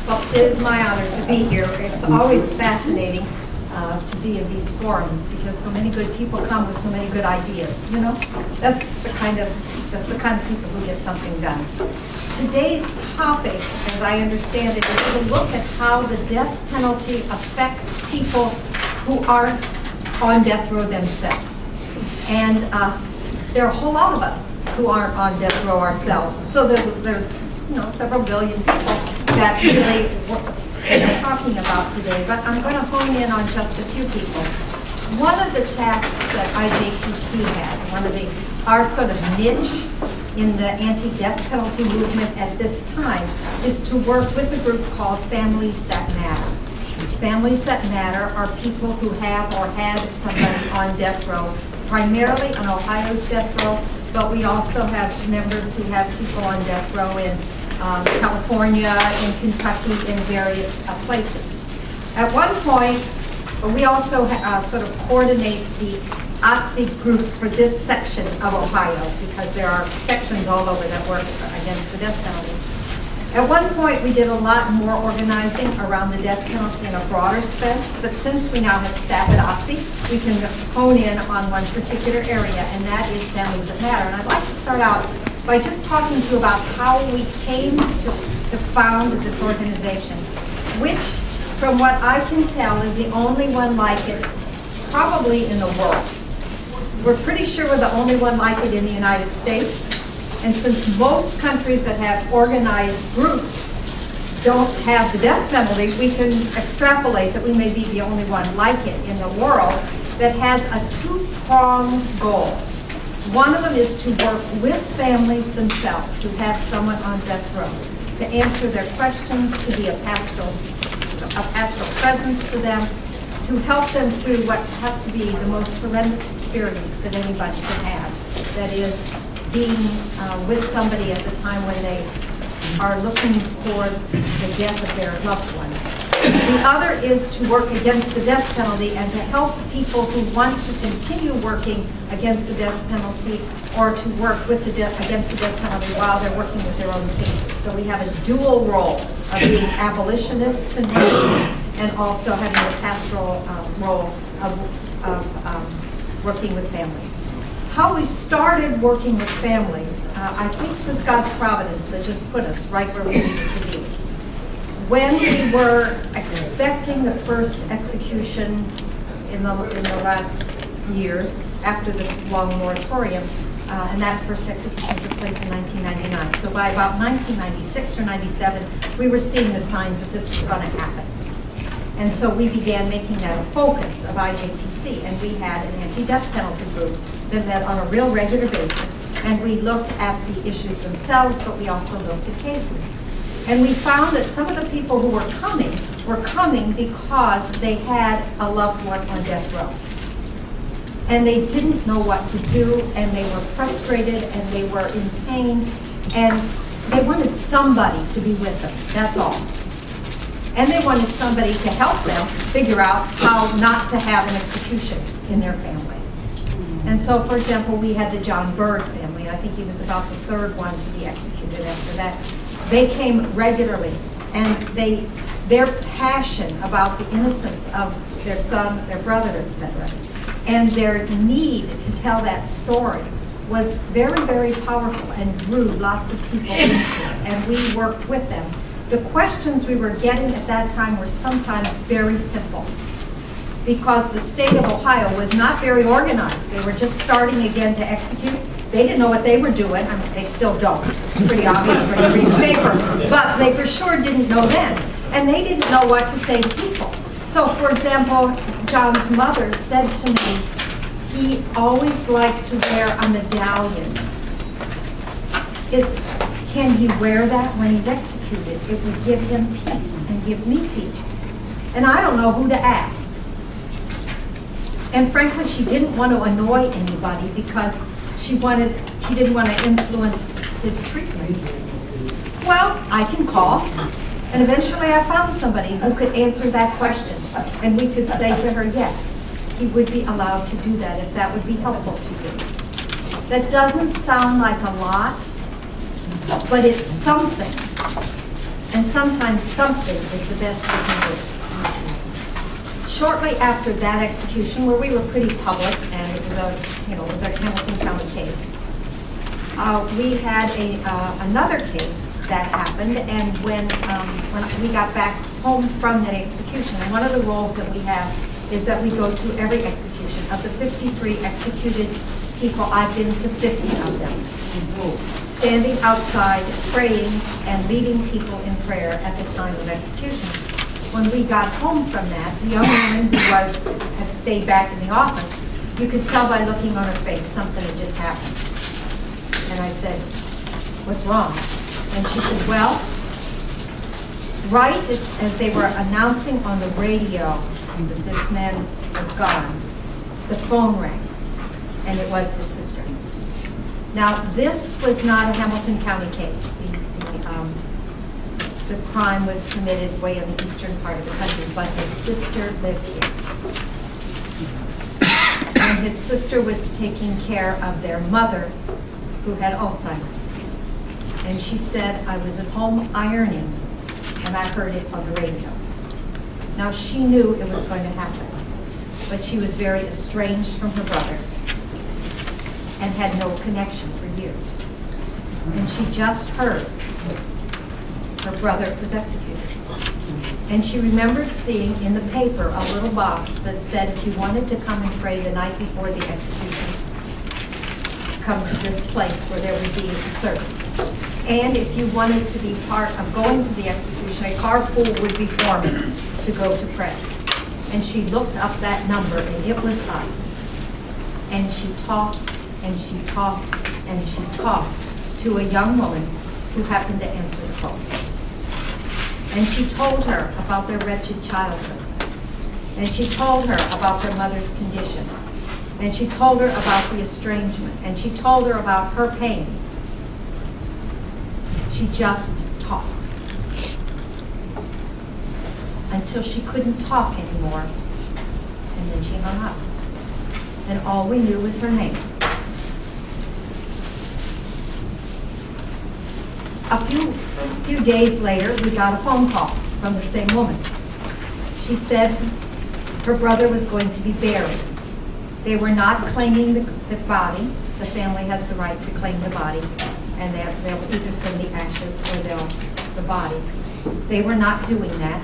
Well, it is my honor to be here. It's always fascinating to be in these forums because so many good people come with so many good ideas. You know, that's the kind of people who get something done. Today's topic, as I understand it, is to look at how the death penalty affects people who aren't on death row themselves. And there are a whole lot of us who aren't on death row ourselves. So there's several billion people that really we're talking about today. But I'm going to hone in on just a few people. One of the tasks that IJPC has, our sort of niche in the anti-death penalty movement at this time, is to work with a group called Families That Matter. Families That Matter are people who have or had somebody on death row, primarily on Ohio's death row, but we also have members who have people on death row in California, in Kentucky, in various places. At one point, we also sort of coordinate the OTC group for this section of Ohio, because there are sections all over that work against the death penalty. At one point, we did a lot more organizing around the death penalty in a broader sense, but since we now have staff at OTC, we can hone in on one particular area, and that is Families That Matter. And I'd like to start out by just talking to you about how we came to found this organization, which, from what I can tell, is the only one like it probably in the world. We're pretty sure we're the only one like it in the United States. And since most countries that have organized groups don't have the death penalty, we can extrapolate that we may be the only one like it in the world that has a two-pronged goal. One of them is to work with families themselves who have someone on death row, to answer their questions, to be a pastoral presence to them, to help them through what has to be the most horrendous experience that anybody can have. That is, being with somebody at the time when they are looking for the death of their loved one. The other is to work against the death penalty and to help people who want to continue working against the death penalty or to work with against the death penalty while they're working with their own cases. So we have a dual role of being abolitionists in cases and also having a pastoral role of working with families. How we started working with families, I think it was God's providence that just put us right where we needed to be. When we were expecting the first execution in the last years after the long moratorium, and that first execution took place in 1999. So by about 1996 or 97, we were seeing the signs that this was going to happen. And so we began making that a focus of IJPC, and we had an anti-death penalty group that met on a real regular basis, and we looked at the issues themselves, but we also looked at cases. And we found that some of the people who were coming because they had a loved one on death row. And they didn't know what to do, and they were frustrated, and they were in pain, and they wanted somebody to be with them, that's all. And they wanted somebody to help them figure out how not to have an execution in their family. And so, for example, we had the John Bird family. I think he was about the third one to be executed after that. They came regularly, and their passion about the innocence of their son, their brother, etc., and their need to tell that story was very, very powerful and drew lots of people into it, and we worked with them. The questions we were getting at that time were sometimes very simple, because the state of Ohio was not very organized. They were just starting again to execute. They didn't know what they were doing. I mean, they still don't. It's pretty obvious when you read the paper. But they for sure didn't know then. And they didn't know what to say to people. So, for example, John's mother said to me, he always liked to wear a medallion. Can he wear that when he's executed? It would give him peace and give me peace. And I don't know who to ask. And frankly, she didn't want to annoy anybody because she didn't want to influence his treatment. Well, I can call. And eventually I found somebody who could answer that question. And we could say to her, yes, he would be allowed to do that if that would be helpful to you. That doesn't sound like a lot, but it's something And sometimes something is the best you can do. Shortly after that execution, where we were pretty public, and it was a Hamilton County case, we had another case that happened, and when we got back home from that execution, and one of the roles that we have is that we go to every execution. Of the 53 executed people, I've been to 50 of them, standing outside, praying, and leading people in prayer at the time of executions. When we got home from that, the young woman who had stayed back in the office, you could tell by looking on her face something had just happened. And I said, "What's wrong?" And she said, "Well, right as they were announcing on the radio that this man was gone, the phone rang, and it was his sister." Now, this was not a Hamilton County case. The crime was committed way in the eastern part of the country, but his sister lived here. And his sister was taking care of their mother, who had Alzheimer's. And she said, "I was at home ironing, and I heard it on the radio." Now, she knew it was going to happen, but she was very estranged from her brother and had no connection for years. And she just heard her brother was executed. And she remembered seeing in the paper a little box that said, if you wanted to come and pray the night before the execution, come to this place where there would be a service. And if you wanted to be part of going to the execution, a carpool would be forming to go to pray. And she looked up that number, and it was us. And she talked, and she talked, and she talked to a young woman who happened to answer the phone. And she told her about their wretched childhood. And she told her about their mother's condition. And she told her about the estrangement. And she told her about her pains. She just talked. Until she couldn't talk anymore. And then she hung up. And all we knew was her name. A few days later, we got a phone call from the same woman. She said her brother was going to be buried. They were not claiming the body. The family has the right to claim the body, and they'll either send the ashes or the body. They were not doing that,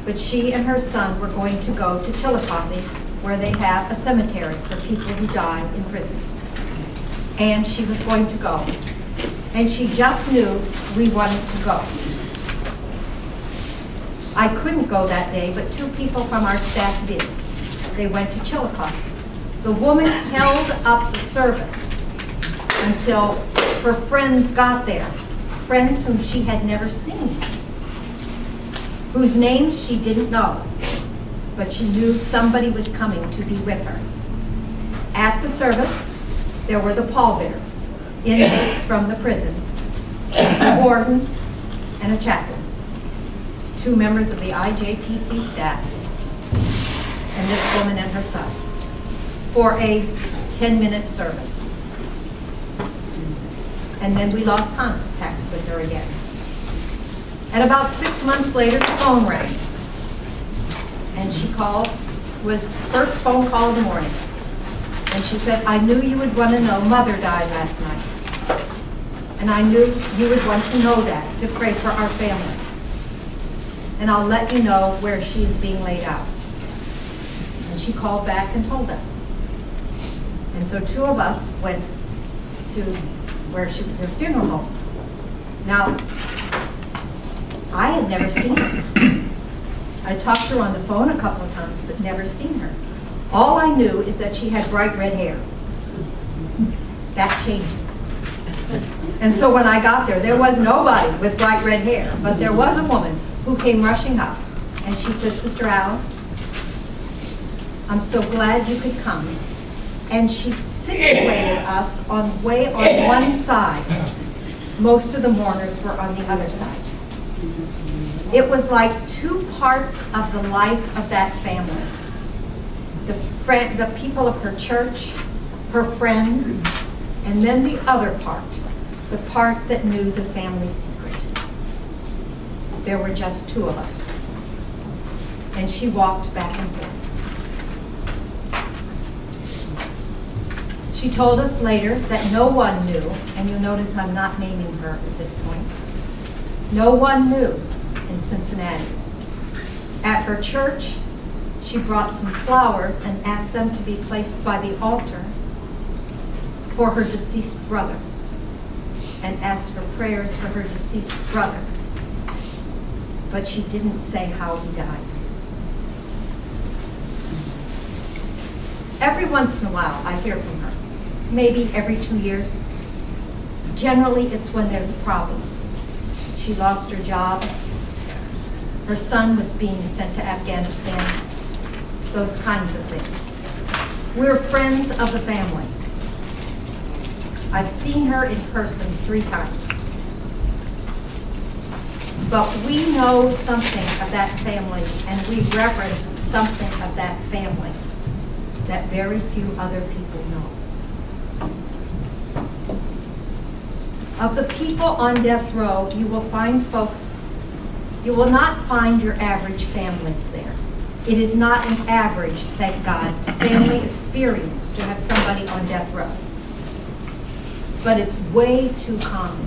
but she and her son were going to go to Chillicothe, where they have a cemetery for people who die in prison. And she was going to go. And she just knew we wanted to go. I couldn't go that day, but 2 people from our staff did. They went to Chillicothe. The woman held up the service until her friends got there, friends whom she had never seen, whose names she didn't know, but she knew somebody was coming to be with her. At the service, there were the pallbearers, inmates from the prison, a warden, and a chaplain, 2 members of the IJPC staff, and this woman and her son, for a 10-minute service. And then we lost contact with her again. And about 6 months later, the phone rang. And she called, was the first phone call of the morning. And she said, "I knew you would want to know, Mother died last night. And I knew you would want to know that, to pray for our family. And I'll let you know where she is being laid out." And she called back and told us. And so 2 of us went to where she was, her funeral home. Now, I had never seen her. I talked to her on the phone a couple of times, but never seen her. All I knew is that she had bright red hair. That changes. And so when I got there, there was nobody with bright red hair, but there was a woman who came rushing up, and she said, "Sister Alice, I'm so glad you could come." And she situated us way on one side. Most of the mourners were on the other side. It was like 2 parts of the life of that family. The people of her church, her friends, and then the other part, the part that knew the family secret. there were just 2 of us. And she walked back and forth. She told us later that no one knew, and you'll notice I'm not naming her at this point, no one knew in Cincinnati. At her church, she brought some flowers and asked them to be placed by the altar for her deceased brother, and asked for prayers for her deceased brother. But she didn't say how he died. Every once in a while, I hear from her. Maybe every 2 years. Generally, it's when there's a problem. She lost her job. Her son was being sent to Afghanistan. Those kinds of things. We're friends of the family. I've seen her in person 3 times. But we know something of that family, and we reverence something of that family that very few other people know. Of the people on death row, you will find folks, you will not find your average families there. It is not an average, thank God, family experience to have somebody on death row. But it's way too common.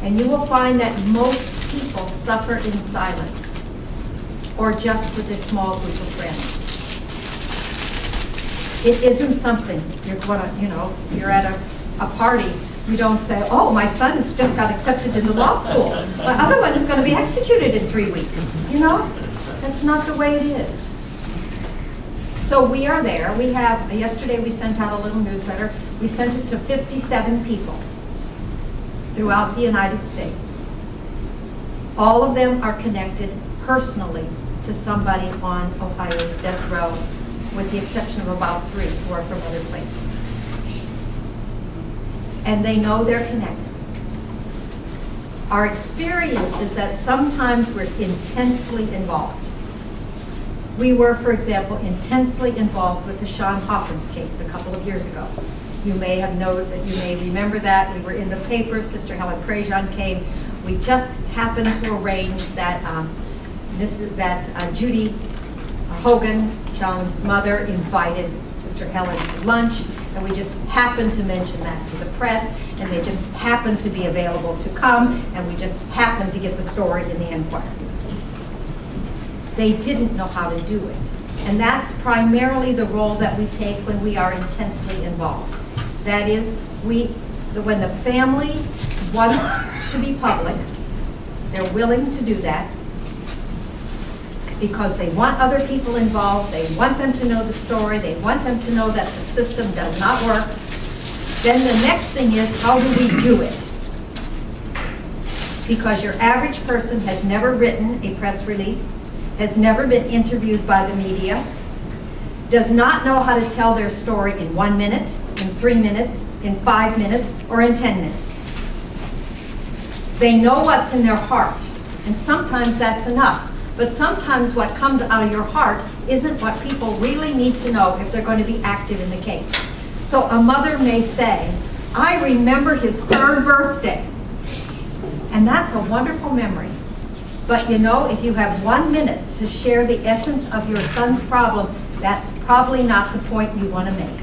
And you will find that most people suffer in silence or just with a small group of friends. It isn't something you're going to, if you're at a party, you don't say, oh, my son just got accepted into law school. My other one is going to be executed in 3 weeks. That's not the way it is. So we are there. We have, yesterday we sent out a little newsletter. We sent it to 57 people throughout the United States. All of them are connected personally to somebody on Ohio's death row, with the exception of about 3 who are from other places. And they know they're connected. Our experience is that sometimes we're intensely involved. We were, for example, intensely involved with the Sean Hawkins case a couple of years ago. You may have noted that, you may remember that. We were in the paper, Sister Helen Prejean came. We just happened to arrange that Judy Hogan, John's mother, invited Sister Helen to lunch, and we just happened to mention that to the press, and they just happened to be available to come, and we just happened to get the story in the Enquirer. They didn't know how to do it. And that's primarily the role that we take when we are intensely involved. That is, when the family wants to be public, they're willing to do that because they want other people involved, they want them to know the story, they want them to know that the system does not work. Then the next thing is, how do we do it? Because your average person has never written a press release, has never been interviewed by the media, does not know how to tell their story in 1 minute, in 3 minutes, in 5 minutes, or in 10 minutes. They know what's in their heart, and sometimes that's enough. But sometimes what comes out of your heart isn't what people really need to know if they're going to be active in the case. So a mother may say, I remember his 3rd birthday. And that's a wonderful memory. But if you have 1 minute to share the essence of your son's problem, that's probably not the point you want to make.